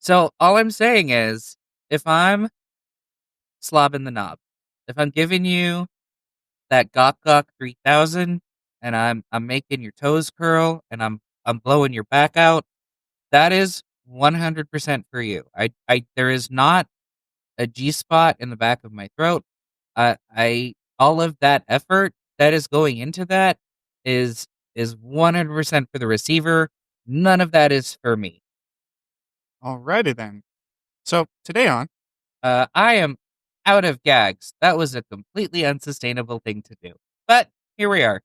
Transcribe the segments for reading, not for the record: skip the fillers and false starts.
So all I'm saying is, if I'm slobbing the knob, if I'm giving you that Gok Gok 3000, and I'm making your toes curl, and I'm blowing your back out, that is 100% for you. I there is not a G spot in the back of my throat. I all of that effort that is going into that is is 100% for the receiver. None of that is for me. Alrighty then. So today on, I am out of gags. That was a completely unsustainable thing to do. But here we are.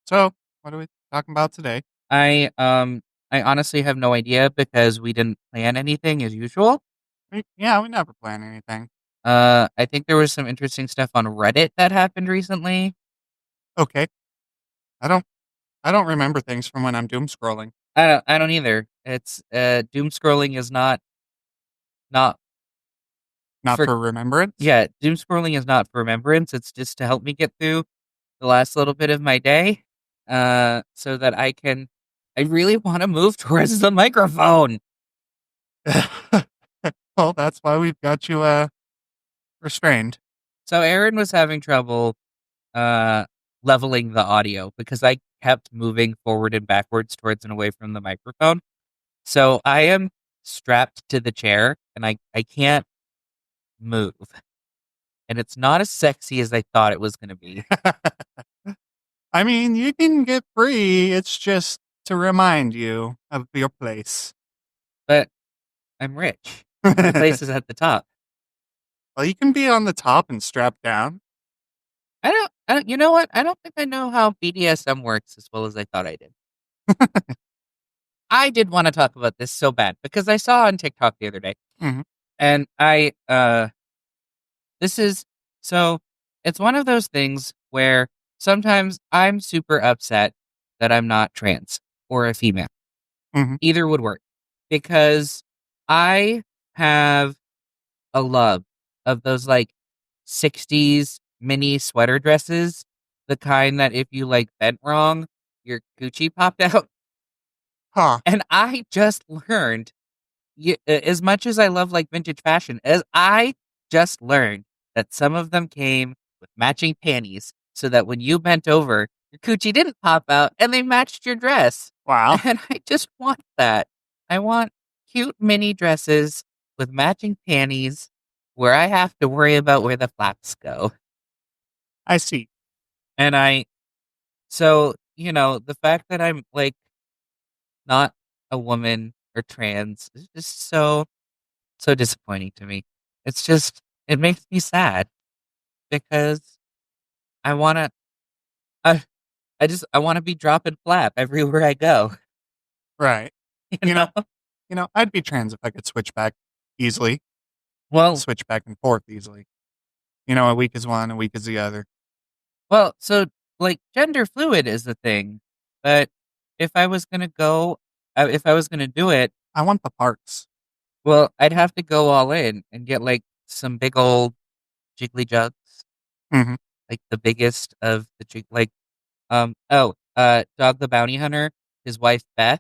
so what are we talking about today? I um I honestly have no idea because we didn't plan anything as usual. Yeah, we never plan anything. I think there was some interesting stuff on Reddit that happened recently. Okay, I don't, I don't remember things from when I'm doom scrolling. I don't either. It's doom scrolling is not Not for for remembrance. yeah, doom scrolling is not for remembrance. It's just to help me get through the last little bit of my day. So that I really want to move towards the microphone. Well, that's why we've got you restrained. So Aaron was having trouble uh leveling the audio because I kept moving forward and backwards towards and away from the microphone. So I am strapped to the chair and I can't move. And it's not as sexy as I thought it was going to be. I mean, you can get free. It's just to remind you of your place. But I'm rich. My place is at the top. Well, you can be on the top and strapped down. You know what? I don't think I know how BDSM works as well as I thought I did. I did want to talk about this so bad because I saw on TikTok the other day Mhm. and this is so it's one of those things where sometimes I'm super upset that I'm not trans or a female. Mhm. Either would work because I have a love of those like 60s mini sweater dresses, the kind that if you like bent wrong, your Gucci popped out. Huh. And I just learned, as much as I love like vintage fashion, as I just learned that some of them came with matching panties so that when you bent over, your coochie didn't pop out and they matched your dress. Wow. And I just want that. I want cute mini dresses with matching panties where I have to worry about where the flaps go. I see. And the fact that I'm like not a woman or trans is just so disappointing to me. It makes me sad because I wanna I I wanna be drop and flap everywhere I go. Right. You You know, know? I'd be trans if I could switch back easily, Well switch back and forth easily. A week is one, a week is the other. so like gender fluid is the thing, but if I was gonna go if I was gonna do it, I want the parts. well, I'd have to go all in and get like some big old jiggly jugs, Hmm. like the biggest of the like Dog the Bounty Hunter, his wife Beth,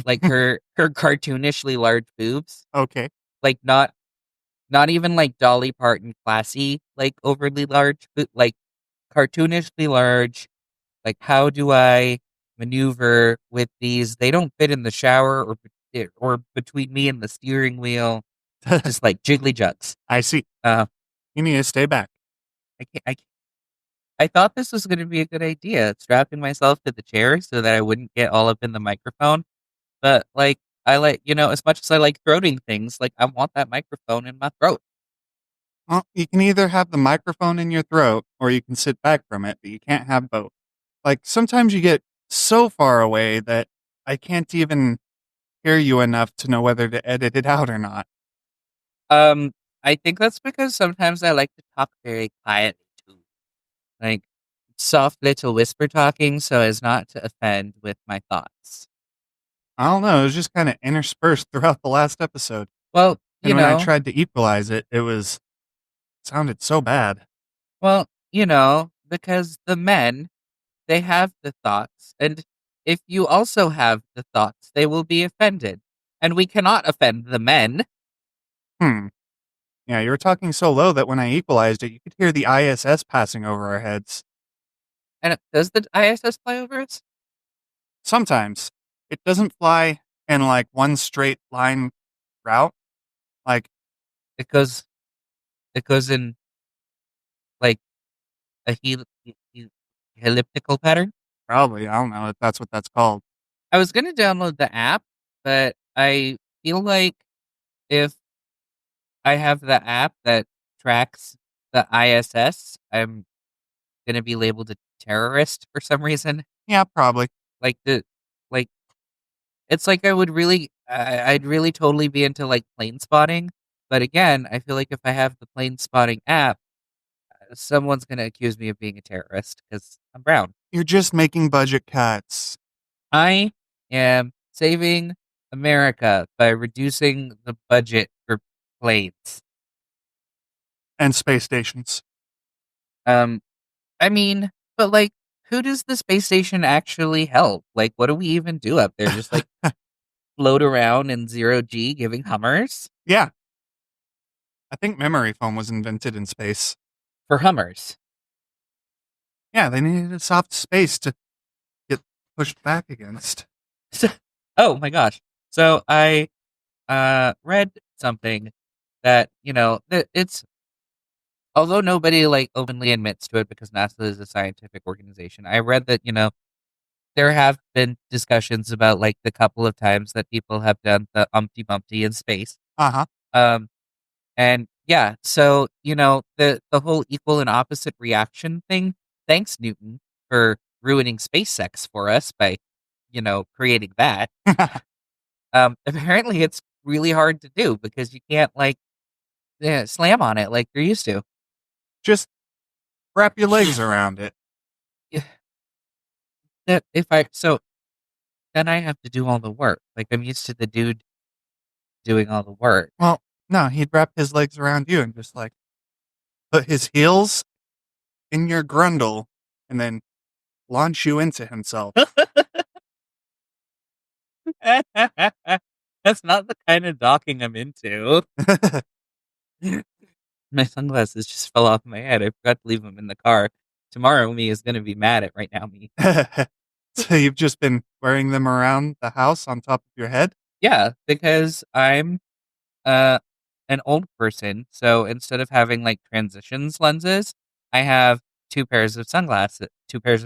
like her cartoonishly large boobs, Okay. like not even like Dolly Parton classy, like overly large, but like cartoonishly large. Like how do I maneuver with these? They don't fit in the shower or between me and the steering wheel. Just like jiggly jugs. I see. Uh, You need to stay back. I can't. I thought this was going to be a good idea, strapping myself to the chair so that I wouldn't get all up in the microphone. But like, as much as I like throating things, like I want that microphone in my throat. Well, you can either have the microphone in your throat or you can sit back from it, but you can't have both. Like sometimes you get so far away that I can't even hear you enough to know whether to edit it out or not. Um, I think that's because sometimes I like to talk very quietly too, like soft little whisper talking, so as not to offend with my thoughts. I don't know. It was just kind of interspersed throughout the last episode. Well, And when I tried to equalize it, sounded so bad. because the men they have the thoughts, and if you also have the thoughts, they will be offended. and we cannot offend the men. Hmm. Yeah, you were talking so low that when I equalized it, you could hear the ISS passing over our heads. And does the ISS fly over us? Sometimes it doesn't fly in like one straight line route. Like, It goes. It goes in like a elliptical pattern. probably, I don't know if that's what that's called. I was gonna download the app, but I feel like if I have the app that tracks the ISS, I'm gonna be labeled a terrorist for some reason. Yeah, probably. Like the like it's like I would really I'd really totally be into like plane spotting. But again, I feel like if I have the plane spotting app, someone's gonna accuse me of being a terrorist because I'm brown. You're just making budget cuts I am saving America by reducing the budget for planes. and space stations. Um, I mean, but like, who does the space station actually help? Like, what do we even do up there? Just like float around in zero G giving Hummers Yeah, I think memory foam was invented in space. for Hummers. Yeah, they needed a soft space to get pushed back against. Oh my gosh. So I read something that, that it's although nobody like openly admits to it because NASA is a scientific organization. I read that, there have been discussions about like the couple of times that people have done the Umpty Bumpty in space. Uh huh. Um and yeah, so the whole equal and opposite reaction thing, thanks Newton for ruining space sex for us by, creating that. Apparently it's really hard to do because you can't like slam on it like you're used to. Just wrap your legs around it. Yeah, that if I so then I have to do all the work. Like I'm used to the dude doing all the work. Well, no, he'd wrap his legs around you and just like put his heels in your grundle and then launch you into himself. That's not the kind of docking I'm into. My sunglasses just fell off my head. I forgot to leave them in the car. Tomorrow, me is going to be mad at right now me. So you've just been wearing them around the house on top of your head? Yeah, because I'm uh an old person. So instead of having like transitions lenses, I have two pairs of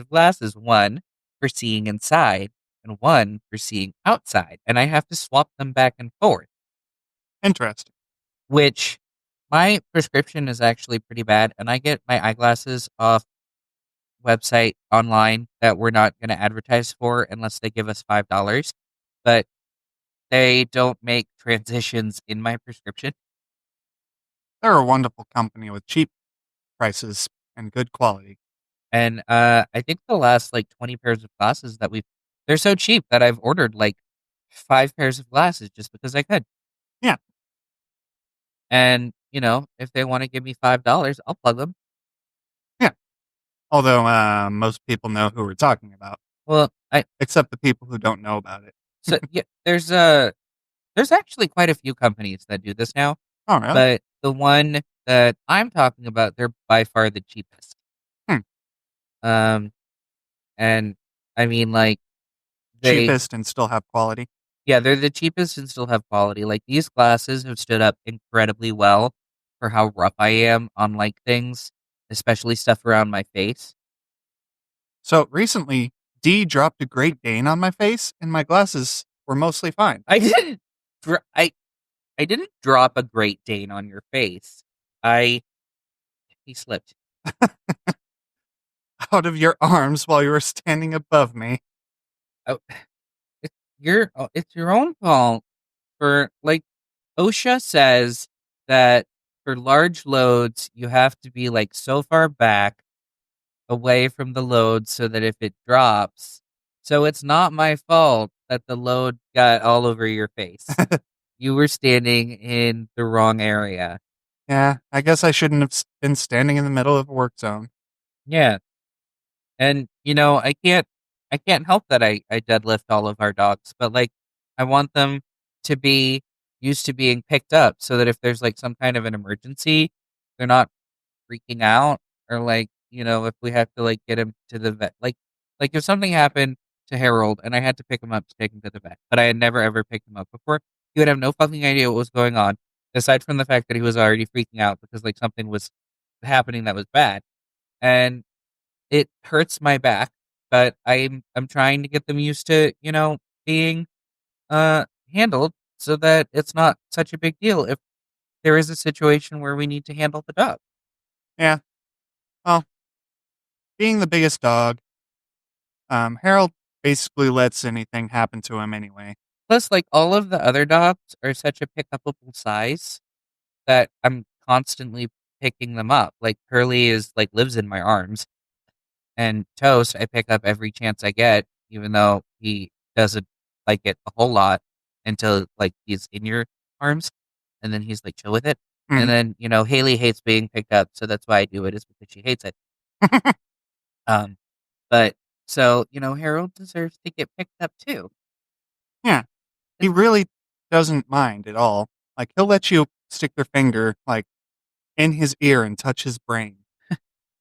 glasses, one for seeing inside and one for seeing outside. And I have to swap them back and forth, Interesting. which my prescription is actually pretty bad. And I get my eyeglasses off website online that we're not going to advertise for unless they give us $5. But they don't make transitions in my prescription. They're a wonderful company with cheap prices and good quality. And I think the last like 20 pairs of glasses that they're so cheap that I've ordered like 5 pairs of glasses just because I could. Yeah. And, if they want to give me $5, I'll plug them. Yeah. Although most people know who we're talking about, Well, except the people who don't know about it. so yeah, there's actually quite a few companies that do this now, Oh, really? but the one that I'm talking about, they're by far the cheapest. Hmm. Um, and I mean, like, they Cheapest and still have quality. Yeah, they're the cheapest and still have quality. Like these glasses have stood up incredibly well for how rough I am on like things, especially stuff around my face. So recently, D dropped a Great Dane on my face, and my glasses were mostly fine. I didn't dr- I didn't drop a Great Dane on your face. I He slipped. Out of your arms while you were standing above me. Oh, it's your own fault for like OSHA says that for large loads you have to be like so far back away from the load so that if it drops, so it's not my fault that the load got all over your face. You were standing in the wrong area. Yeah, I guess I shouldn't have been standing in the middle of a work zone. Yeah. And I can't help that I deadlift all of our dogs, but like I want them to be used to being picked up so that if there's like some kind of an emergency, they're not freaking out, or like, if we have to like get him to the vet, like if something happened to Harold and I had to pick him up to take him to the vet, but I had never ever picked him up before, he would have no fucking idea what was going on, aside from the fact that he was already freaking out because like something was happening that was bad. And it hurts my back, but I'm trying to get them used to, being handled so that it's not such a big deal if there is a situation where we need to handle the dog. Yeah. Well, being the biggest dog, Harold basically lets anything happen to him anyway. Plus, like all of the other dogs are such a pick upable size that I'm constantly picking them up. Like Curly is like lives in my arms, and Toast I pick up every chance I get, even though he doesn't like it a whole lot until like he's in your arms, and then he's like chill with it. And Mhm. then Haley hates being picked up, so that's why I do it, is because she hates it. Um, but so Harold deserves to get picked up too. Yeah. He really doesn't mind at all. Like, he'll let you stick your finger, like, in his ear and touch his brain.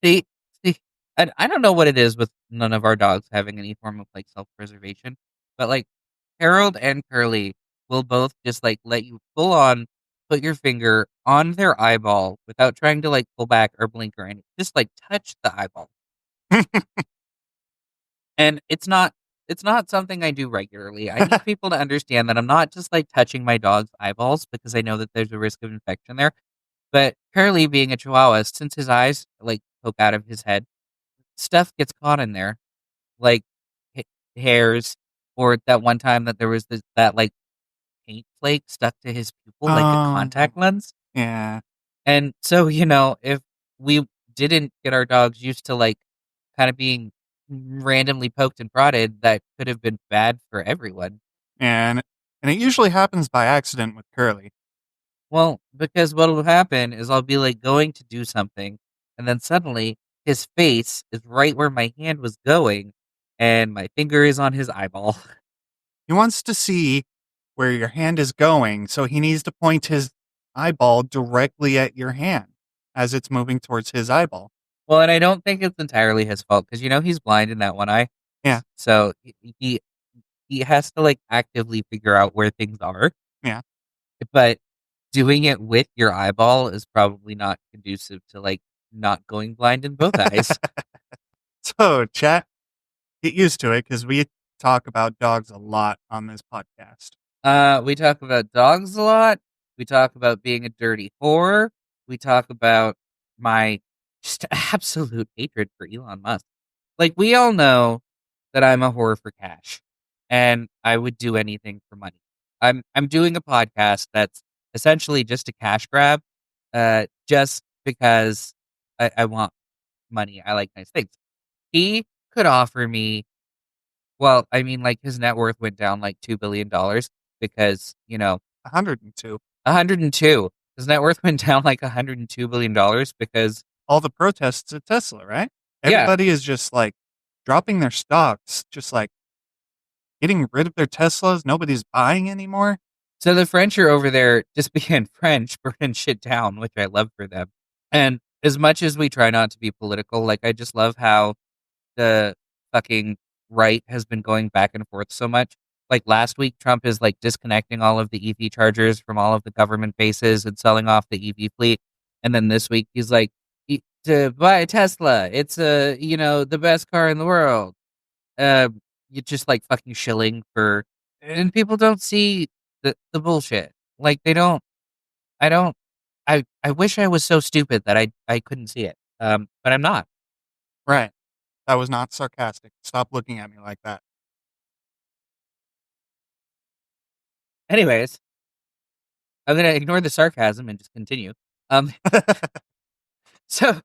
See, see, I don't know what it is with none of our dogs having any form of like self-preservation, but like Harold and Curly will both just like let you full on put your finger on their eyeball without trying to like pull back or blink or anything. Just like touch the eyeball. And it's not something I do regularly. I need people to understand that I'm not just like touching my dog's eyeballs because I know that there's a risk of infection there. But Curly, being a Chihuahua, since his eyes like poke out of his head, stuff gets caught in there, like ha- hairs, or that one time that there was that like paint flake stuck to his pupil, like a Oh, contact lens. yeah. And so, if we didn't get our dogs used to like kind of being randomly poked and prodded, that could have been bad for everyone. And it usually happens by accident with Curly. Well, because what'll happen is I'll be like going to do something, and then suddenly his face is right where my hand was going, and my finger is on his eyeball. He wants to see where your hand is going, so he needs to point his eyeball directly at your hand as it's moving towards his eyeball. Well, and I don't think it's entirely his fault because he's blind in that one eye, Yeah, so he has to like actively figure out where things are. yeah. But doing it with your eyeball is probably not conducive to like not going blind in both eyes. So, chat, get used to it because we talk about dogs a lot on this podcast. We talk about dogs a lot. We talk about being a dirty whore. We talk about my just absolute hatred for Elon Musk. Like we all know that I'm a whore for cash, and I would do anything for money. I'm doing a podcast that's essentially just a cash grab, just because I want money. I like nice things. He could offer me, well, I mean, like his net worth went down like $2 billion because 102. 102. His net worth went down like $102 billion because All the protests at Tesla, right? yeah. Everybody is just like dropping their stocks, just like getting rid of their Teslas. Nobody's buying anymore. So the French are over there just being French, burning shit down, which I love for them. And as much as we try not to be political, like I just love how the fucking right has been going back and forth so much. Like last week, Trump is like disconnecting all of the EV chargers from all of the government bases and selling off the EV fleet. And then this week, he's like, to buy a Tesla, it's the best car in the world. Uh, you just like fucking shilling for, and people don't see the bullshit. Like they don't, I don't, I wish I was so stupid that I couldn't see it. But I'm not. Right. That was not sarcastic. Stop looking at me like that. Anyways, I'm gonna ignore the sarcasm and just continue. Um, so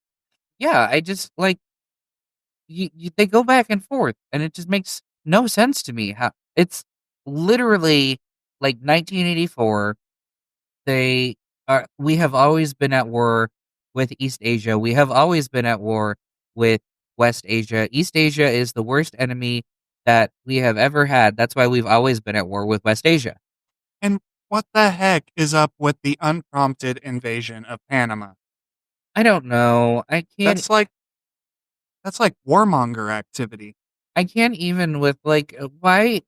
yeah, I just like they go back and forth, and it just makes no sense to me. How it's literally like 1984. They are. We have always been at war with East Asia. We have always been at war with West Asia. East Asia is the worst enemy that we have ever had. That's why we've always been at war with West Asia. And what the heck is up with the unprompted invasion of Panama? I don't know. That's like that's like warmonger activity. I can't even with like why.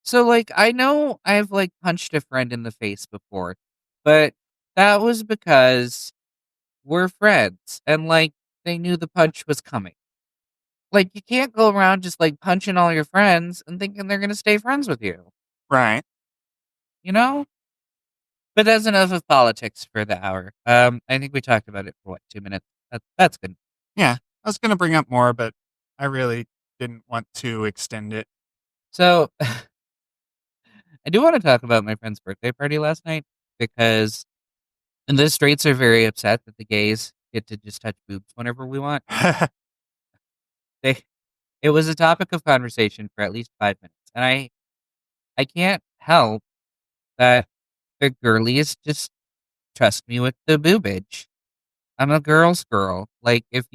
So like I know I've like punched a friend in the face before, but that was because we're friends and like they knew the punch was coming. Like you can't go around just like punching all your friends and thinking they're gonna stay friends with you. Right. You know? But that's enough of politics for the hour. I think we talked about it for what, 2 minutes? That's good. Yeah. I was going to bring up more, but I really didn't want to extend it. So I do want to talk about my friend's birthday party last night because and the straights are very upset that the gays get to just touch boobs whenever we want. They it was a topic of conversation for at least 5 minutes. And I can't help that the girlies just trust me with the boobage. I'm a girl's girl. Like if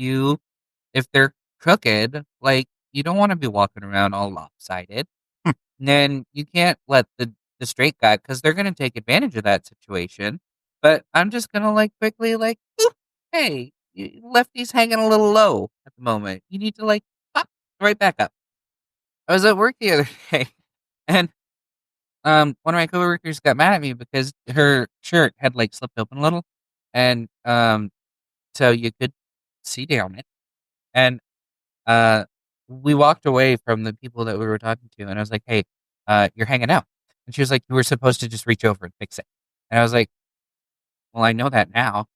they're crooked, like you don't want to be walking around all lopsided. Then you can't let the straight guy because they're gonna take advantage of that situation. But I'm just gonna like quickly like, "Oop, hey, lefty's hanging a little low at the moment. You need to like pop right back up." I was at work the other day, and one of my coworkers got mad at me because her shirt had like slipped open a little, and so you could see down it, and uh, we walked away from the people that we were talking to, and I was like, "Hey, you're hanging out," and she was like, "You were supposed to just reach over and fix it," and I was like, "Well, I know that now.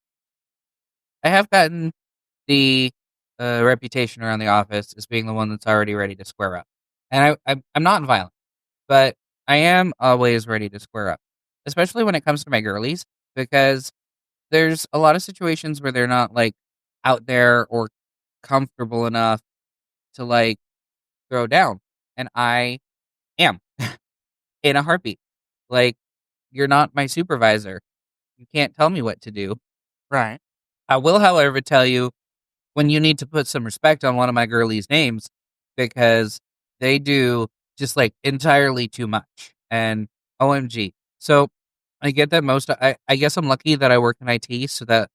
I have gotten the reputation around the office as being the one that's already ready to square up, and I'm not violent, but I am always ready to square up, especially when it comes to my girlies, because there's a lot of situations where they're not like out there or comfortable enough to like throw down, and I am in a heartbeat. Like, you're not my supervisor. You can't tell me what to do. Right. I will, however, tell you when you need to put some respect on one of my girlies' names because they do just like entirely too much. And OMG. So I get that I guess I'm lucky that I work in IT so that,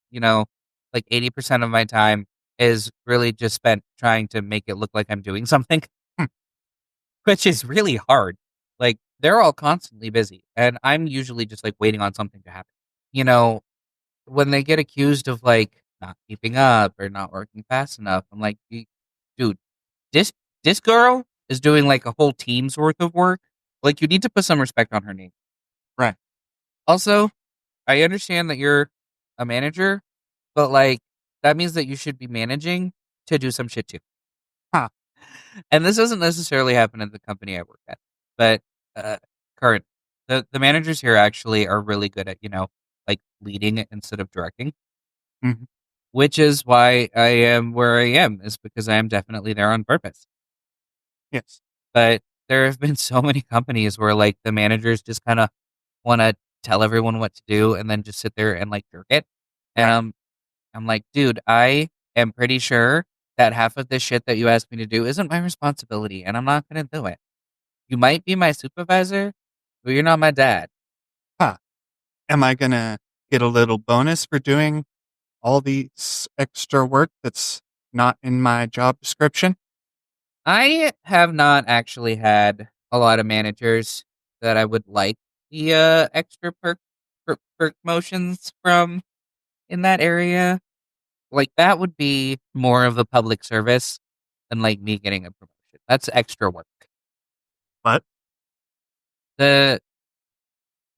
like 80% of my time is really just spent trying to make it look like I'm doing something, Hmm. which is really hard. Like they're all constantly busy and I'm usually just like waiting on something to happen. You know, when they get accused of like not keeping up or not working fast enough, I'm like, dude, this this girl is doing like a whole team's worth of work. Like you need to put some respect on her name. Right. Also, I understand that you're a manager, but like that means that you should be managing to do some shit too. Huh. And this doesn't necessarily happen at the company I work at, but uh, current the managers here actually are really good at like leading instead of directing. Mhm. Which is why I am where I am, is because I am definitely there on purpose. Yes. But there have been so many companies where like the managers just kind of want to tell everyone what to do and then just sit there and like jerk it. And Right. I'm like, dude, I am pretty sure that half of this shit that you asked me to do isn't my responsibility and I'm not going to do it. You might be my supervisor, but you're not my dad. Huh. Am I going to get a little bonus for doing all the extra work that's not in my job description? I have not actually had a lot of managers that I would like the extra perk motions from in that area. Like that would be more of a public service than like me getting a promotion. That's extra work. What? The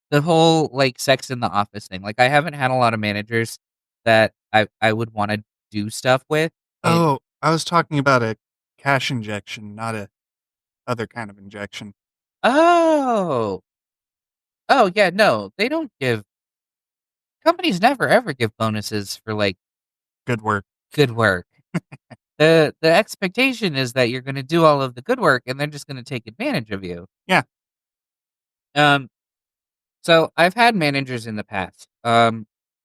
the whole like sex in the office thing. Like I haven't had a lot of managers that I would want to do stuff with. It Oh, I was talking about a cash injection, not a other kind of injection. oh oh yeah, no, they don't give companies never ever give bonuses for like Good work. good work. The expectation is that you're going to do all of the good work and they're just going to take advantage of you. Yeah. Um so I've had managers in the past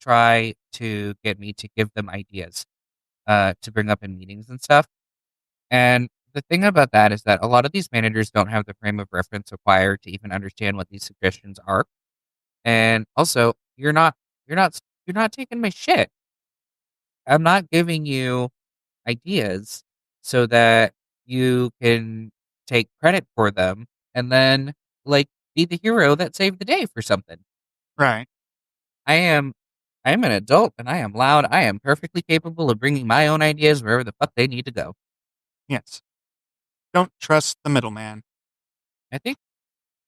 try to get me to give them ideas to bring up in meetings and stuff. And the thing about that is that a lot of these managers don't have the frame of reference required to even understand what these suggestions are. And also, you're not you're not taking my shit. I'm not giving you ideas so that you can take credit for them and then like be the hero that saved the day for something. Right. I am I am an adult and I am loud. I am perfectly capable of bringing my own ideas wherever the fuck they need to go. Yes. Don't trust the middleman. I think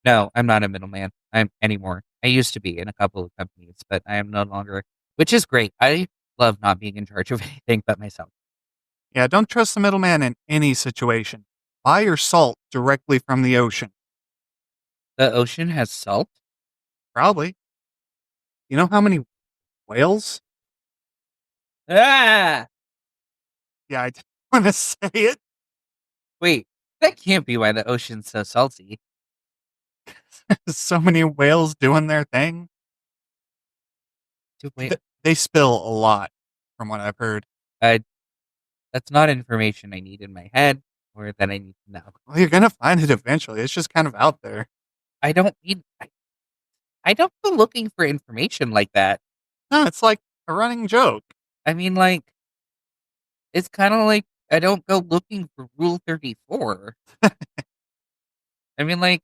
no, I'm not a middleman. I'm anymore. I used to be in a couple of companies, but I am no longer, which is great. I love not being in charge of anything but myself. Yeah, don't trust the middleman in any situation. Buy your salt directly from the ocean. The ocean has salt. Probably. You know how many whales? Ah, Yeah, I didn't want to say it. wait, that can't be why the ocean's so salty. So many whales doing their thing. Wait, They spill a lot, from what I've heard. I that's not information I need in my head or that I need to know. Well, you're gonna find it eventually. It's just kind of out there. I don't need. I don't go looking for information like that. No, it's like a running joke. I mean, like it's kind of like I don't go looking for Rule 34. I mean, like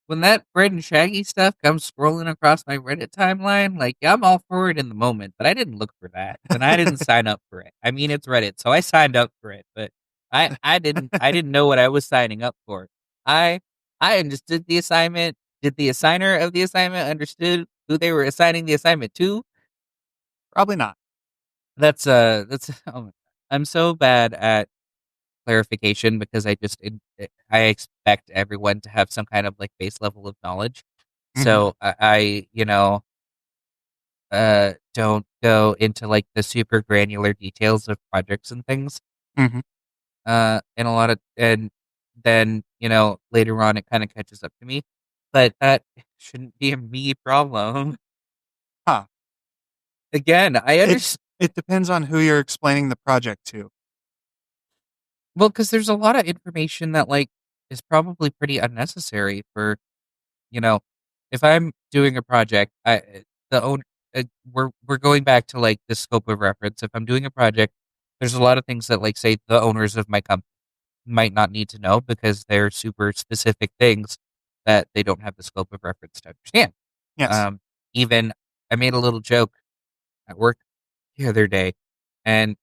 when that Fred and Shaggy stuff comes scrolling across my Reddit timeline, like yeah, I'm all for it in the moment, but I didn't look for that and I didn't sign up for it. I mean, it's Reddit, so I signed up for it, but I didn't know what I was signing up for. I I understood the assignment. Did the assigner of the assignment understood who they were assigning the assignment to? Probably not. That's oh, I'm so bad at clarification because I expect everyone to have some kind of like base level of knowledge. Hmm. So I don't go into like the super granular details of projects and things. Hmm. And a lot of and then later on it kind of catches up to me, but that shouldn't be a me problem. Huh. Again, I understand. It depends on who you're explaining the project to. Well, because there's a lot of information that like is probably pretty unnecessary for you know, if I'm doing a project, the own we're going back to like the scope of reference. If I'm doing a project, there's a lot of things that like say the owners of my company might not need to know because they're super specific things that they don't have the scope of reference to understand. Yes. Um, even I made a little joke at work the other day, and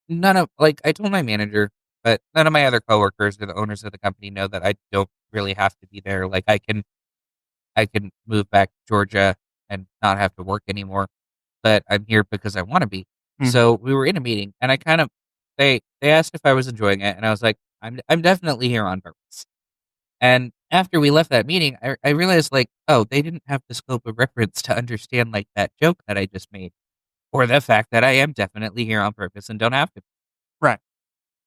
none of like I told my manager, but none of my other coworkers or the owners of the company know that I don't really have to be there. Like I can move back to Georgia and not have to work anymore, but I'm here because I want to be. Hmm. So we were in a meeting and I kind of they asked if I was enjoying it and I was like, I'm definitely here on purpose. And after we left that meeting, I realized like, oh, they didn't have the scope of reference to understand like that joke that I just made. Or the fact that I am definitely here on purpose and don't have to. Right.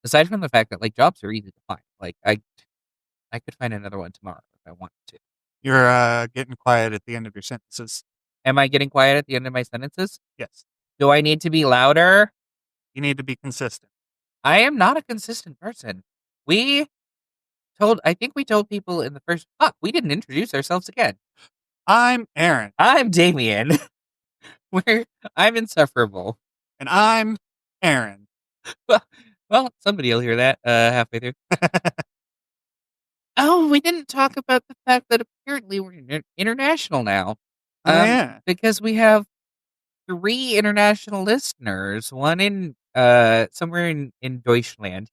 Aside from the fact that like jobs are easy to find. Like I could find another one tomorrow if I wanted to. You're getting quiet at the end of your sentences. Am I getting quiet at the end of my sentences? Yes. Do I need to be louder? You need to be consistent. I am not a consistent person. We I think we told people in the first, fuck, we didn't introduce ourselves again. I'm Aaron. I'm Damien. I'm insufferable. And I'm Aaron. Well, somebody will hear that halfway through. Oh, we didn't talk about the fact that apparently we're international now. Oh, yeah. Because we have three international listeners, one in somewhere in Deutschland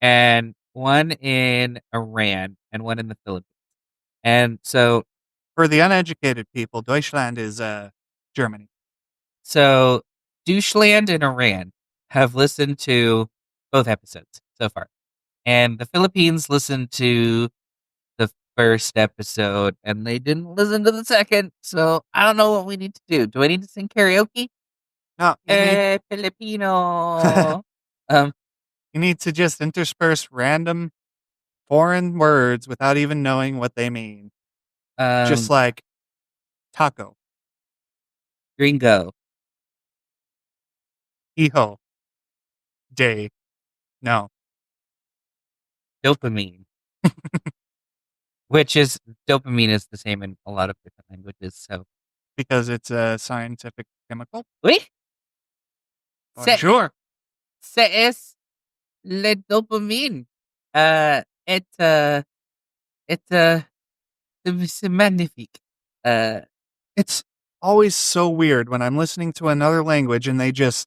and one in Iran and one in the Philippines. And For the uneducated people, Deutschland is Germany. so Deutschland and Iran have listened to both episodes so far. And the Philippines listened to the first episode and they didn't listen to the second. So I don't know what we need to do. Do I need to sing karaoke? No, you need Filipino. Um, you need to just intersperse random foreign words without even knowing what they mean. Just um, like taco, Gringo. hijo, day. No. dopamine, which is dopamine is the same in a lot of different languages. So, because it's a scientific chemical. oui, c'est, Bonjour. c'est le dopamine. Uh, it, uh, it, c'est magnifique. Uh, It's always so weird when I'm listening to another language and they just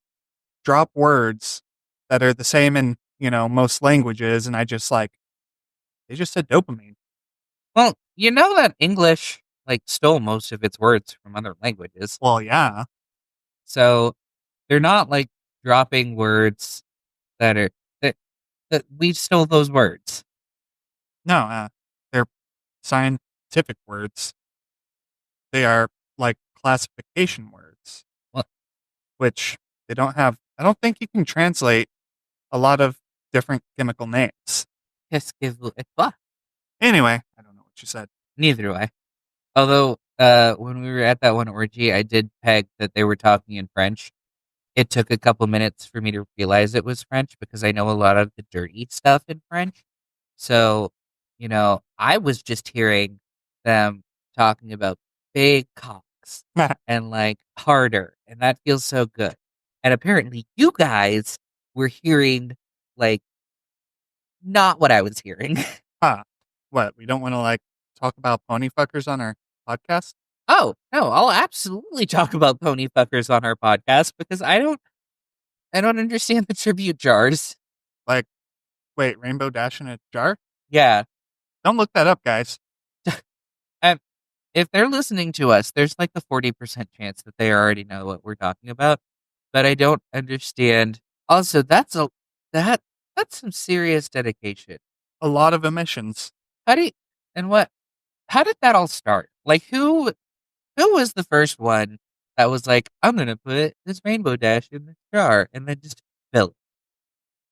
drop words that are the same in, most languages. And I just like, they just said dopamine. well, you know that English like stole most of its words from other languages. Well, yeah. So they're not like dropping words that are that that we stole those words. No, they're scientific words. They are like classification words, Well, which they don't have. I don't think you can translate a lot of different chemical names. qu'est-ce que vous et toi? Anyway, I don't know what you said. Neither do I. Although, when we were at that one orgy, I did peg that they were talking in French. It took a couple minutes for me to realize it was French because I know a lot of the dirty stuff in French. So, I was just hearing them talking about big cocks and like harder, and that feels so good. And apparently, you guys were hearing like not what I was hearing. Huh. What? We don't want to like talk about pony fuckers on our podcast? Oh, no, I'll absolutely talk about pony fuckers on our podcast because I don't understand the tribute jars. Like, wait, Rainbow Dash in a jar? Yeah. Don't look that up, guys. Um, if they're listening to us, there's like a 40% chance that they already know what we're talking about, but I don't understand. Also, that that's some serious dedication. A lot of emissions. How do you, and what how did that all start? Like who was the first one that was like, I'm gonna put this rainbow dash in this jar and then just fill it?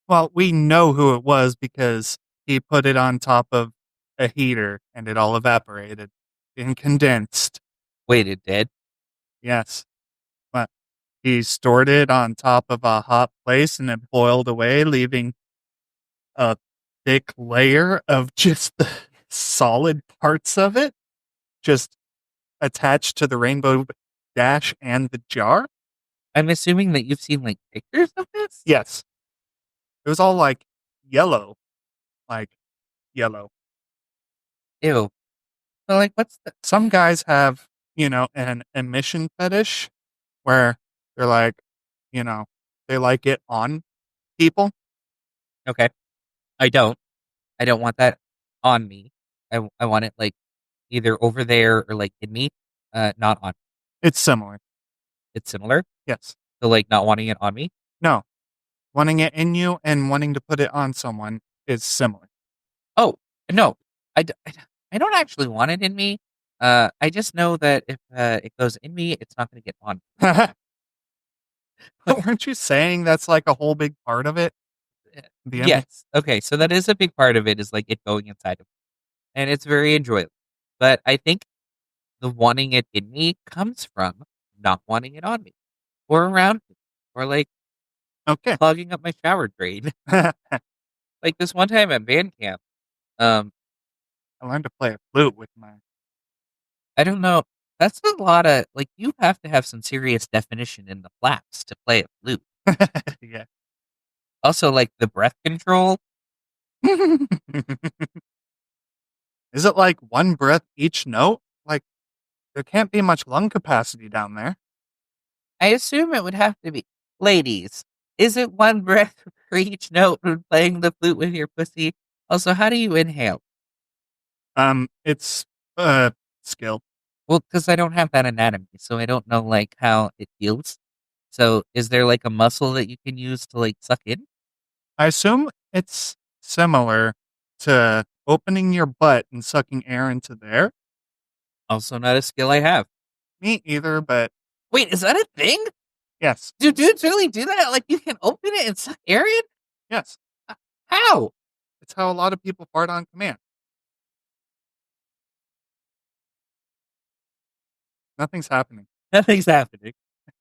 Well, we know who it was because he put it on top of a heater and it all evaporated and condensed. Wait, it did? Yes. But he stored it on top of a hot place and it boiled away, leaving a thick layer of just the solid parts of it just attached to the rainbow dash and the jar. I'm assuming that you've seen like pictures of this? Yes. It was all yellow, like yellow. Ew. So like what's the Some guys have, an emission fetish where they're like, you know, they like it on people. okay. I don't. I don't want that on me. I want it like either over there or like in me. Not on. It's similar. It's similar. Yes. So like not wanting it on me. No. Wanting it in you and wanting to put it on someone is similar. Oh, no. I don't actually want it in me. I just know that if it goes in me, it's not going to get on. Weren't you saying that's like a whole big part of it? The image? Yes. Okay. So that is a big part of it is like it going inside of me. And it's very enjoyable. But I think the wanting it in me comes from not wanting it on me or around me or like Okay. clogging up my shower drain. Like this one time at band camp, um, I learned to play a flute with my. I don't know. That's a lot of like you have to have some serious definition in the flaps to play a flute. Yeah. Also, like the breath control. Is it like one breath each note? Like, there can't be much lung capacity down there. I assume it would have to be ladies. Is it one breath for each note when playing the flute with your pussy? Also, how do you inhale? It's skill. Well, because I don't have that anatomy, so I don't know like how it feels. So, is there like a muscle that you can use to like suck in? I assume it's similar to opening your butt and sucking air into there. Also, not a skill I have. Me either, but Wait, is that a thing? yes, Do dudes really do that? Like you can open it and suck air in? yes. How? It's how a lot of people fart on command. Nothing's happening. Nothing's happening.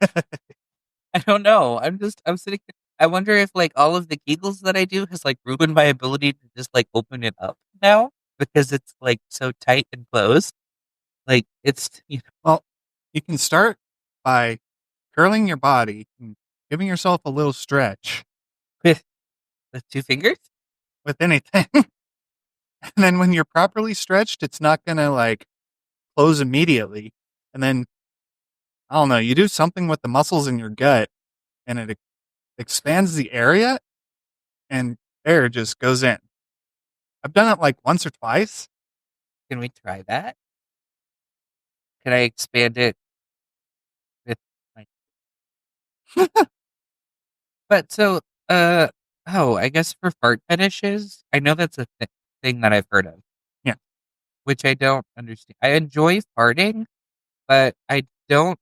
I don't know. I'm sitting. I wonder if like all of the Kegels that I do has like ruined my ability to just like open it up now because it's like so tight and closed. Like it's Well, you can start by curling your body and giving yourself a little stretch with the two fingers. with anything. And then when you're properly stretched, it's not going to like close immediately. And then, I don't know, you do something with the muscles in your gut and it expands the area and air just goes in. I've done it like once or twice. Can we try that? Can I expand it with my? But so, uh, oh, I guess for fart fetishes, I know that's a thing that I've heard of, Yeah. which I don't understand. I enjoy farting, but I don't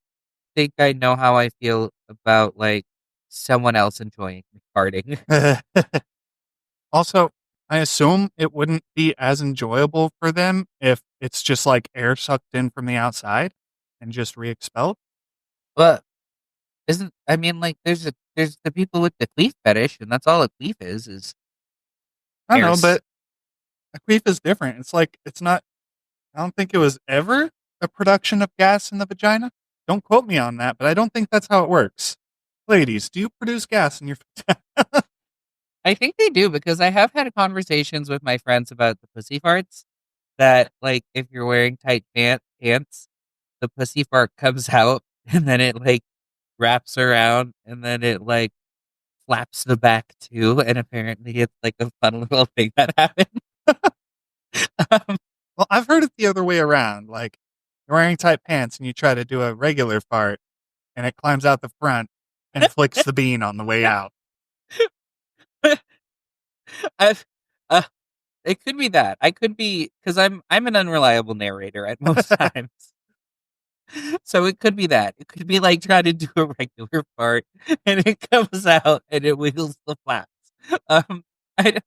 think I know how I feel about like someone else enjoying me farting. Also, I assume it wouldn't be as enjoyable for them if it's just like air sucked in from the outside and just re expelled. But isn't I mean like there's the people with the queef fetish, and that's all a queef is I don't air. know, but a queef is different. It's like, it's not, I don't think it was ever a production of gas in the vagina. Don't quote me on that, but I don't think that's how it works. Ladies, do you produce gas in your vagina? I think they do because I have had conversations with my friends about the pussy farts. That like if you're wearing tight pants, the pussy fart comes out and then it like wraps around and then it like flaps the back too. And apparently it's like a fun little thing that happened. Um, Well, I've heard it the other way around. Like, you're wearing tight pants and you try to do a regular fart and it climbs out the front and flicks the bean on the way out. I've, uh, it could be that I could be because I'm an unreliable narrator at most times. So it could be that. It could be like trying to do a regular fart and it comes out and it wiggles the flaps. Um, I, d-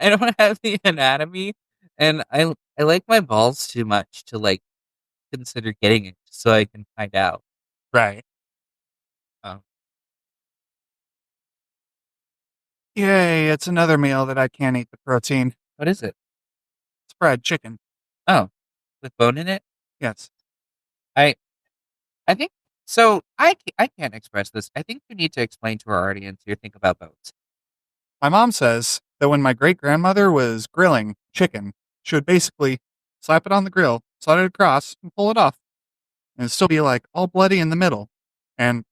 I don't have the anatomy and I like my balls too much to like consider getting it so I can find out. Right. Um, Yay, it's another meal that I can't eat the protein. what is it? It's fried chicken. Oh, with bone in it? Yes. I I think so. I can't express this. I think you need to explain to our audience your think about bones. My mom says that when my great grandmother was grilling chicken, she would basically slap it on the grill, slide it across, and pull it off. And it'd still be like all bloody in the middle. And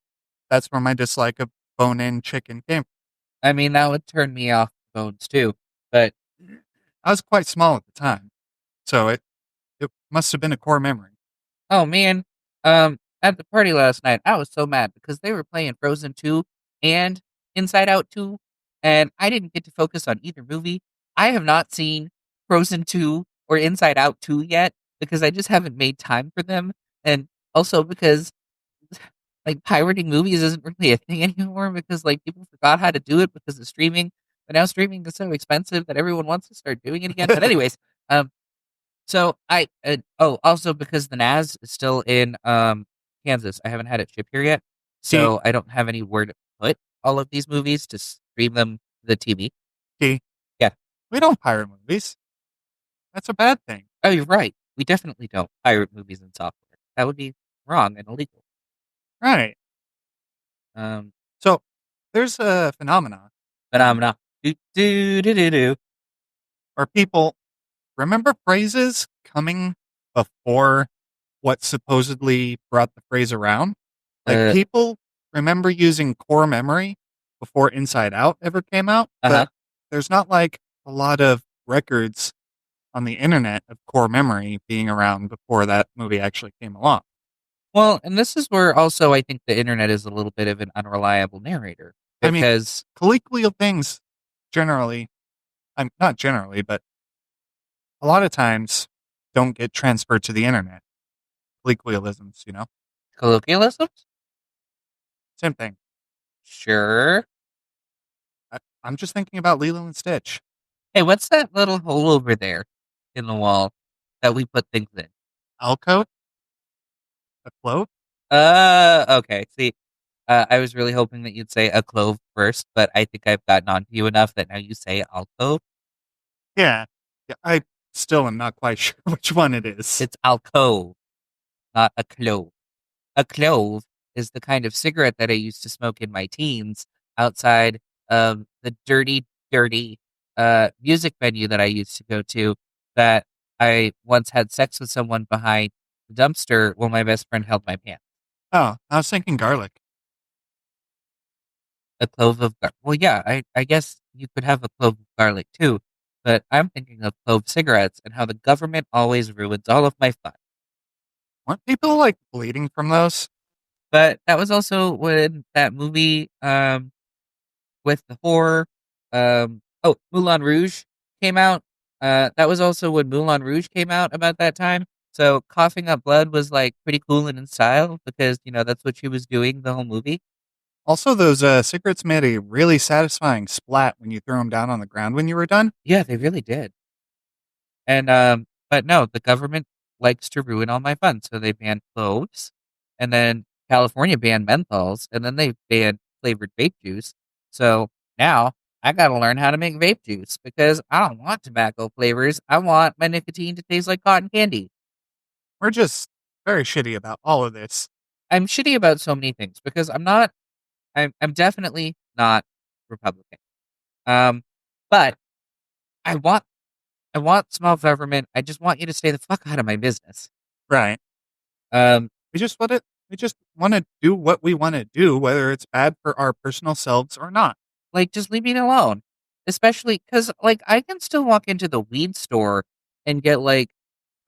that's where my dislike of bone in chicken came from. I mean, that would turn me off bones too. But I was quite small at the time, so it must have been a core memory. oh man, at the party last night, I was so mad because they were playing Frozen 2 and Inside Out 2, and I didn't get to focus on either movie. I have not seen Frozen 2 or Inside Out 2 yet because I just haven't made time for them, and also because like pirating movies isn't really a thing anymore because like people forgot how to do it because of streaming. But now streaming is so expensive that everyone wants to start doing it again. But anyways, um, so also because the NAS is still in Kansas, I haven't had it shipped here yet, T, so I don't have anywhere to put all of these movies to stream them to the TV. T, Yeah. we don't pirate movies. That's a bad thing. Oh, you're right. We definitely don't pirate movies and software. That would be wrong and illegal. Right. Um, So there's a phenomenon phenomena. Do do do do do. where people remember phrases coming before what supposedly brought the phrase around. Like, Uh, people remember using core memory before Inside Out ever came out, uh-huh. but there's not like a lot of records on the internet of core memory being around before that movie actually came along. Well, and this is where also I think the internet is a little bit of an unreliable narrator I mean, because colloquial things generally, I'm not generally, but a lot of times don't get transferred to the internet. Colloquialisms, colloquialisms. same thing. Sure. I'm just thinking about Lilo and Stitch. Hey, what's that little hole over there in the wall that we put things in? Alcove, a clove. Okay. See, I was really hoping that you'd say a clove first, but I think I've gotten onto you enough that now you say alcove. Yeah. Yeah, I still am not quite sure which one it is. It's alcove, not a clove. A clove is the kind of cigarette that I used to smoke in my teens outside of the dirty, dirty music venue that I used to go to that I once had sex with someone behind the dumpster while my best friend held my pants. Oh, I was thinking garlic. A clove of garlic. Well, yeah, I guess you could have a clove of garlic too, but I'm thinking of clove cigarettes and how the government always ruins all of my fun. Weren't people like bleeding from those? But that was also when that movie with the horror Moulin Rouge came out. That was also when Moulin Rouge came out about that time. So coughing up blood was like pretty cool and in style because that's what she was doing the whole movie. Also, those cigarettes made a really satisfying splat when you threw them down on the ground when you were done. Yeah, they really did. And but no, the government likes to ruin all my fun, so they banned cloves, and then California banned menthols, and then they banned flavored vape juice. So now I got to learn how to make vape juice because I don't want tobacco flavors. I want my nicotine to taste like cotton candy. We're just very shitty about all of this. I'm shitty about so many things because I'm not. I'm definitely not Republican. Um, but I want I want small government. I just want you to stay the fuck out of my business. Right. Um, We just want to do what we want to do, whether it's bad for our personal selves or not. Like, just leave me alone. Especially because, like, I can still walk into the weed store and get, like,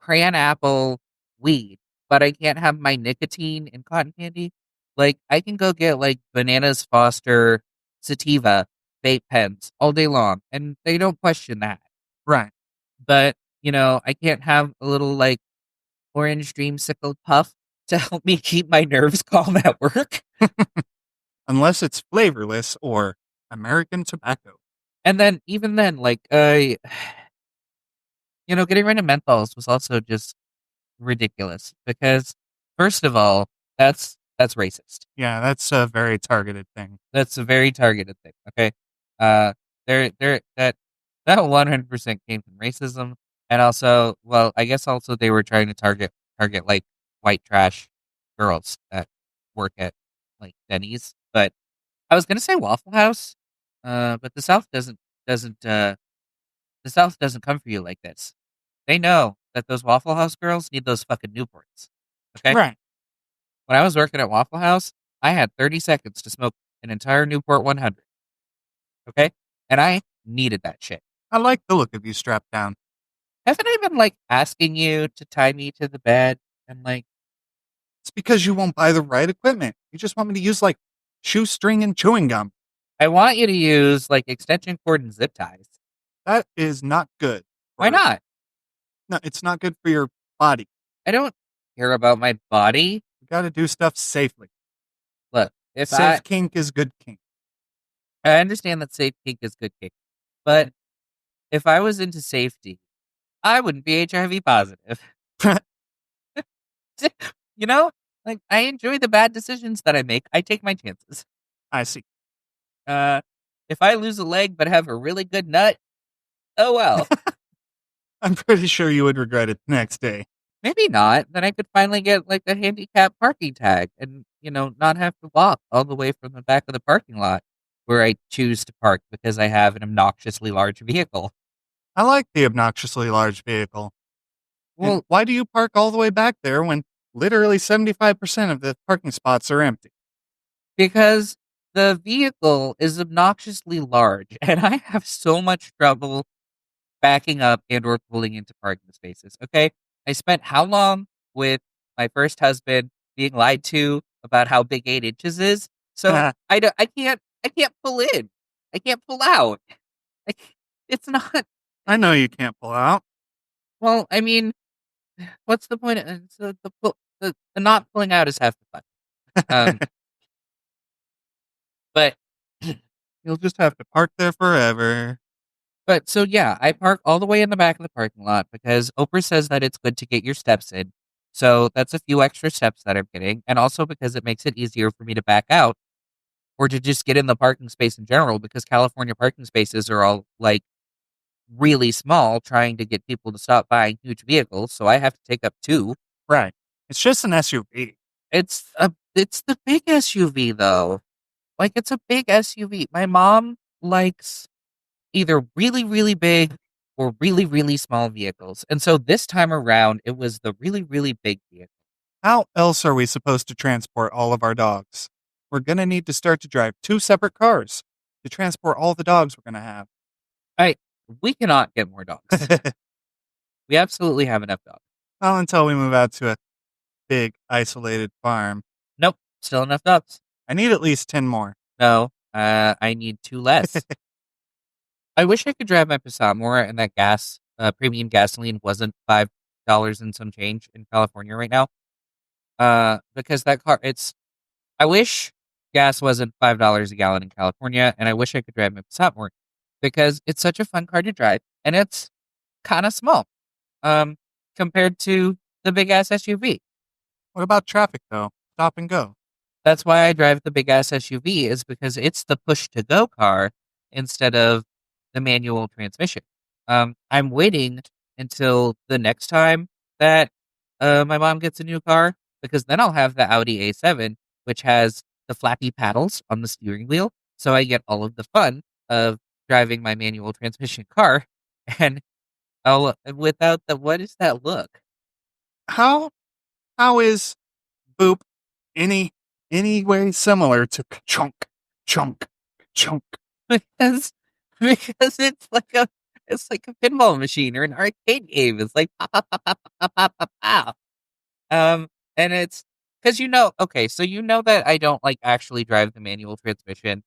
crayon apple weed, but I can't have my nicotine and cotton candy. Like, I can go get, like, Bananas Foster sativa vape pens all day long, and they don't question that. Right. But, I can't have a little, like, orange dreamsicle puff to help me keep my nerves calm at work. Unless it's flavorless or American tobacco. And then, even then, like, getting rid of menthols was also just ridiculous because, first of all, that's racist. Yeah, that's a very targeted thing. That's a very targeted thing. Okay, there that 100% came from racism, and also, well, I guess also they were trying to target like white trash girls that work at like Denny's, but I was gonna say Waffle House, but doesn't the South doesn't come for you like this. They know that those Waffle House girls need those fucking Newports. Okay? Right. When I was working at Waffle House, I had 30 seconds to smoke an entire Newport 100. Okay? And I needed that shit. I like the look of you strapped down. Haven't I been like asking you to tie me to the bed and like It's because you won't buy the right equipment. You just want me to use like shoestring and chewing gum. I want you to use like extension cord and zip ties. That is not good. Why not? No, it's not good for your body. I don't care about my body. You got to do stuff safely. Look, if Safe kink is good kink. I understand that safe kink is good kink, but if I was into safety, I wouldn't be HIV positive. You know, like I enjoy the bad decisions that I make. I take my chances. I see. Uh, if I lose a leg but have a really good nut, oh well. I'm pretty sure you would regret it the next day. Maybe not. Then I could finally get like a handicap parking tag and not have to walk all the way from the back of the parking lot where I choose to park because I have an obnoxiously large vehicle. I like the obnoxiously large vehicle. Well, And why do you park all the way back there when literally 75% of the parking spots are empty? because the vehicle is obnoxiously large and I have so much trouble backing up and or pulling into parking spaces. Okay. I spent how long with my first husband being lied to about how big 8 inches is. So I can't pull in. I can't pull out. I, it's not, I know you can't pull out. well, I mean, what's the point? So the not pulling out is half the fun. Um, but You'll just have to park there forever. But so yeah, I park all the way in the back of the parking lot because Oprah says that it's good to get your steps in. So that's a few extra steps that I'm getting, and also because it makes it easier for me to back out or to just get in the parking space in general because California parking spaces are all like really small trying to get people to stop buying huge vehicles. So I have to take up two. Right. It's just an SUV. It's the big SUV though. Like it's a big SUV. My mom likes either really, really big or really, really small vehicles. And so this time around, it was the really, really big vehicle. How else are we supposed to transport all of our dogs? We're going to need to start to drive two separate cars to transport all the dogs we're going to have. I We cannot get more dogs. We absolutely have enough dogs. Well, until we move out to a big, isolated farm. Nope, still enough dogs. I need at least 10 more. No, I need two less. I wish I could drive my Passat more and that premium gasoline wasn't $5 and some change in California right now. Because that car, I wish gas wasn't $5 a gallon in California, and I wish I could drive my Passat more because it's such a fun car to drive, and it's kind of small, compared to the big ass SUV. What about traffic, though? Stop and go. That's why I drive the big ass SUV is because it's the push to go car instead of the manual transmission. I'm waiting until the next time that my mom gets a new car because then I'll have the Audi A7, which has the flappy paddles on the steering wheel. So I get all of the fun of driving my manual transmission car and I'll without the what is that look? How how is boop any way similar to chunk, chunk, chunk? Because it's like a pinball machine or an arcade game. It's like pop pop pop pop pop pop pop pow. And it's because okay, so you know that I don't like actually drive the manual transmission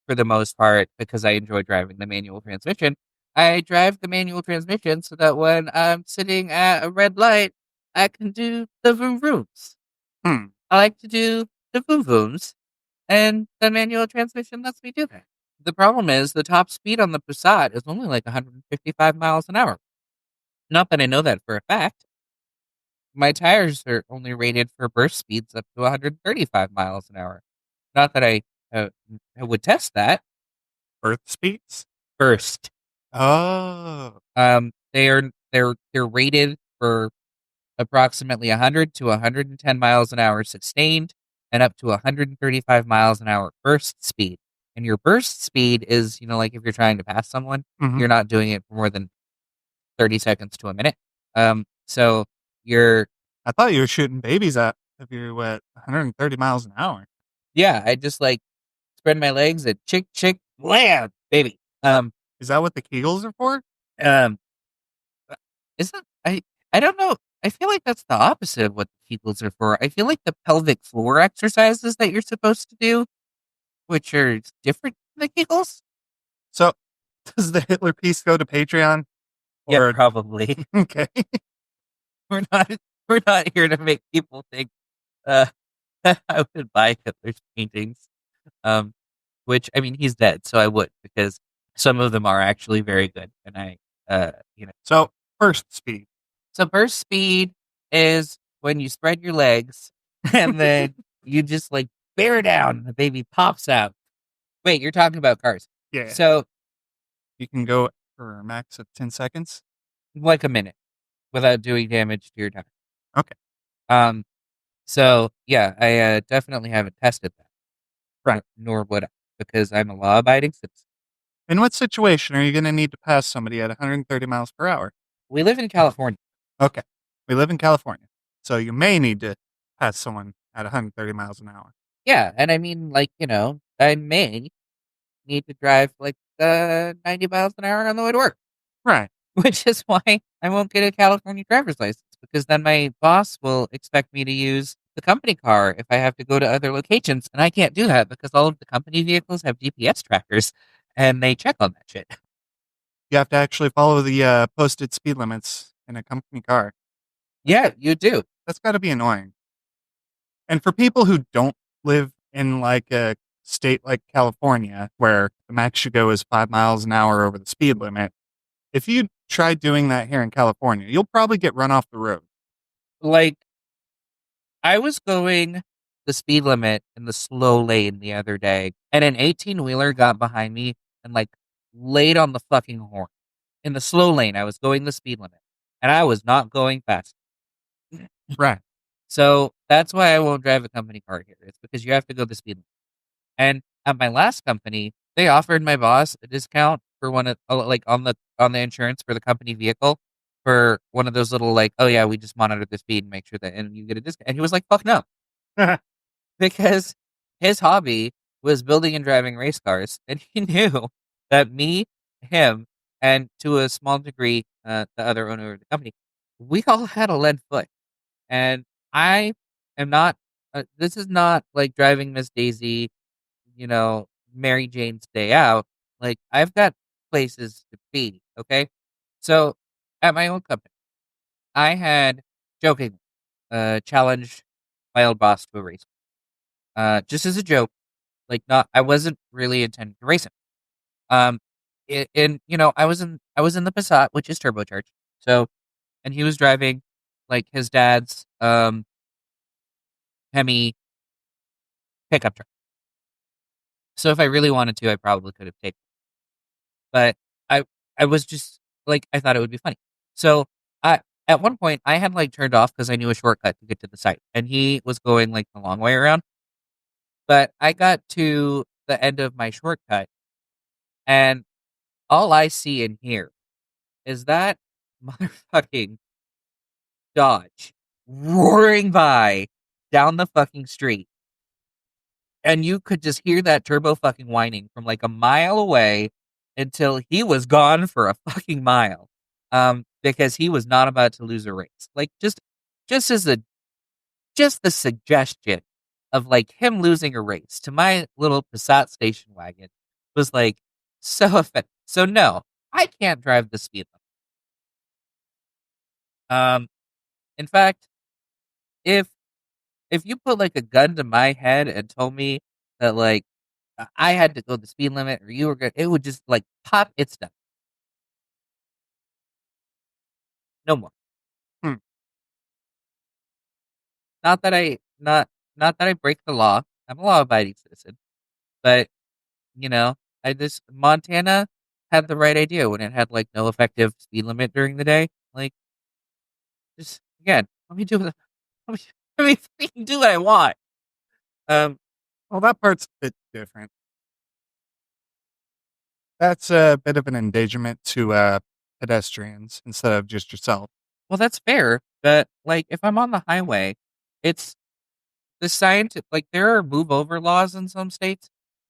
for the most part because I enjoy driving the manual transmission. I drive the manual transmission so that when I'm sitting at a red light, I can do the vroom vrooms. Hmm. I like to do the vroom vrooms, and the manual transmission lets me do that. The problem is the top speed on the Passat is only like 155 miles an hour. Not that I know that for a fact. My tires are only rated for burst speeds up to 135 miles an hour. Not that I would test that. Earth speeds? Burst. Oh. They're rated for approximately 100 to 110 miles an hour sustained and up to 135 miles an hour burst speed. And your burst speed is, like if you're trying to pass someone, Mhm. you're not doing it for more than 30 seconds to a minute. So you're, I thought you were shooting babies at if you're at 130 miles an hour. yeah, I just like spread my legs and chick, blam, baby. Is that what the Kegels are for? Um, isn't I don't know. I feel like that's the opposite of what the Kegels are for. I feel like the pelvic floor exercises that you're supposed to do, which are different than the Kegels. So, does the Hitler piece go to Patreon? Yeah, Or probably. okay, We're not we're not here to make people think uh I would buy Hitler's paintings. Um, which I mean he's dead, so I would because some of them are actually very good, and so burst speed. So burst speed is when you spread your legs and then you just like bear down, the baby pops out. Wait, you're talking about cars. Yeah, So you can go for a max of 10 seconds. like a minute without doing damage to your tire. Okay, Um, so yeah, I definitely haven't tested that. right. Nor would I, because I'm a law abiding citizen. In what situation are you going to need to pass somebody at 130 miles per hour? We live in California. Okay, we live in California, so you may need to pass someone at 130 miles an hour. Yeah, and I mean like, I may need to drive like 90 miles an hour on the way to work. Right. Which is why I won't get a California driver's license because then my boss will expect me to use the company car if I have to go to other locations. And I can't do that because all of the company vehicles have GPS trackers and they check on that shit. You have to actually follow the posted speed limits in a company car. Yeah, you do. That's got to be annoying. And for people who don't live in like a state like California, where the max you go is 5 miles an hour over the speed limit, if you try doing that here in California, you'll probably get run off the road. Like, I was going the speed limit in the slow lane the other day, and an 18-wheeler got behind me and like laid on the fucking horn. In the slow lane, I was going the speed limit, and I was not going fast. Right. So that's why I won't drive a company car here. It's because you have to go the speed limit. And at my last company, they offered my boss a discount for one of like on the insurance for the company vehicle for one of those little like, oh yeah, we just monitor the speed and make sure that and you get a discount. And he was like, fuck no, because his hobby was building and driving race cars, and he knew that me, him, and to a small degree, the other owner of the company, we all had a lead foot, and I am not. This is not like driving Miss Daisy, Mary Jane's Day Out. Like I've got places to be. Okay, so at my old company, I had joking challenged my old boss to a race, just as a joke. Like not, I wasn't really intending to race him. Um, I was in the Passat, which is turbocharged. So, and he was driving like his dad's Hemi pickup truck. So if I really wanted to, I probably could have taken. But I I was just like I thought it would be funny. So I at one point I had like turned off because I knew a shortcut to get to the site, and he was going like the long way around. But I got to the end of my shortcut, and all I see and hear is that motherfucking Dodge roaring by down the fucking street. And you could just hear that turbo fucking whining from like a mile away until he was gone for a fucking mile. Because he was not about to lose a race. Like just as a just the suggestion of like him losing a race to my little Passat station wagon was like so offensive. So no, I can't drive the speed limit. In fact, if if you put like a gun to my head and told me that like I had to go the speed limit or you were good, it would just like pop its stuff. No more. Hmm. Not that I not that I break the law. I'm a law abiding citizen. But, you know, I just Montana had the right idea when it had like no effective speed limit during the day. Like just again, let me do what let me, let me fucking do what I want. Um Well, that part's a bit different. That's a bit of an endangerment to pedestrians instead of just yourself. well that's fair, but like if I'm on the highway, it's the science like there are move over laws in some states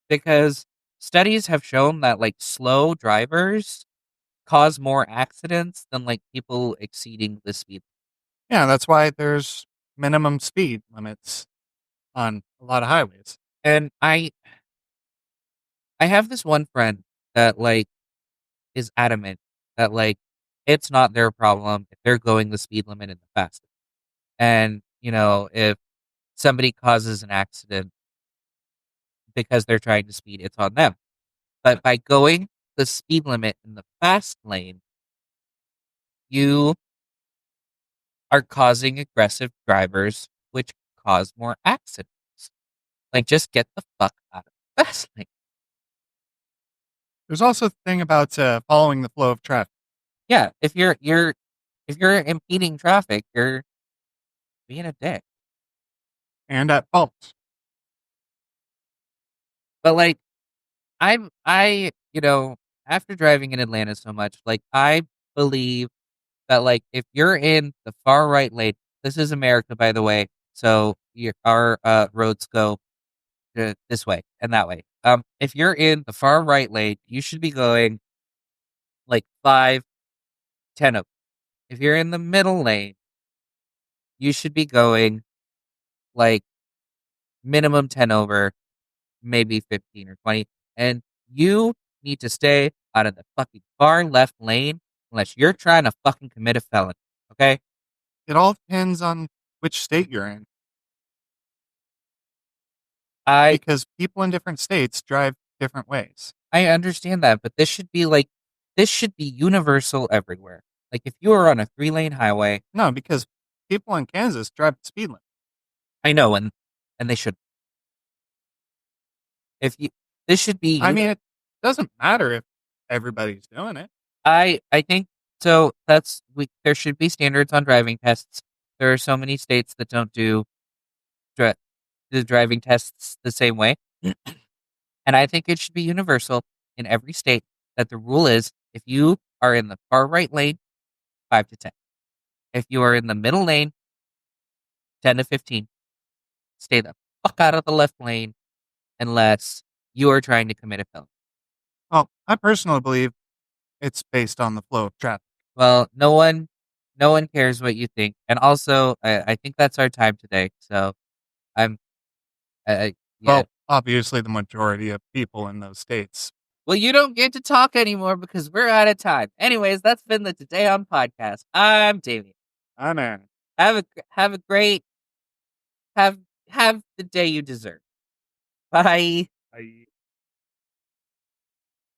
because studies have shown that like slow drivers cause more accidents than like people exceeding the speed. Yeah, that's why there's minimum speed limits on a lot of highways. And I have this one friend that like is adamant that like it's not their problem if they're going the speed limit in the fastest. And, if somebody causes an accident because they're trying to speed, it's on them. But by going the speed limit in the fast lane, you are causing aggressive drivers, which cause more accidents. Like, just get the fuck out of the fast lane. There's also the thing about following the flow of traffic. Yeah, if you're impeding traffic, you're being a dick. And at fault. But like, after driving in Atlanta so much, like, I believe that like if you're in the far right lane, this is America, by the way. So our roads go this way and that way. If you're in the far right lane, you should be going like 5, 10 of. If you're in the middle lane, you should be going like minimum 10 over, maybe 15 or 20. And you need to stay out of the fucking far left lane unless you're trying to fucking commit a felony. Okay? It all depends on which state you're in I because people in different states drive different ways. I understand that, but this should be universal everywhere. Like if you are on a 3-lane highway, No, because people in Kansas drive the speed limit. I know, and and they should. If you, this should be I you. mean, it doesn't matter if everybody's doing it. I think so. There should be standards on driving tests. There are so many states that don't do dri- the driving tests the same way, and I think it should be universal in every state that the rule is if you are in the far right lane, 5 to 10. If you are in the middle lane, 10 to 15. Stay the fuck out of the left lane unless you are trying to commit a felony. Well, I personally believe it's based on the flow of traffic. Well, no one cares what you think, and also I think that's our time today. So I'm, yeah. Well, obviously, the majority of people in those states. Well, you don't get to talk anymore because we're out of time. Anyways, that's been the Today on podcast. I'm Damien. I know. Have a great have the day you deserve. Bye. I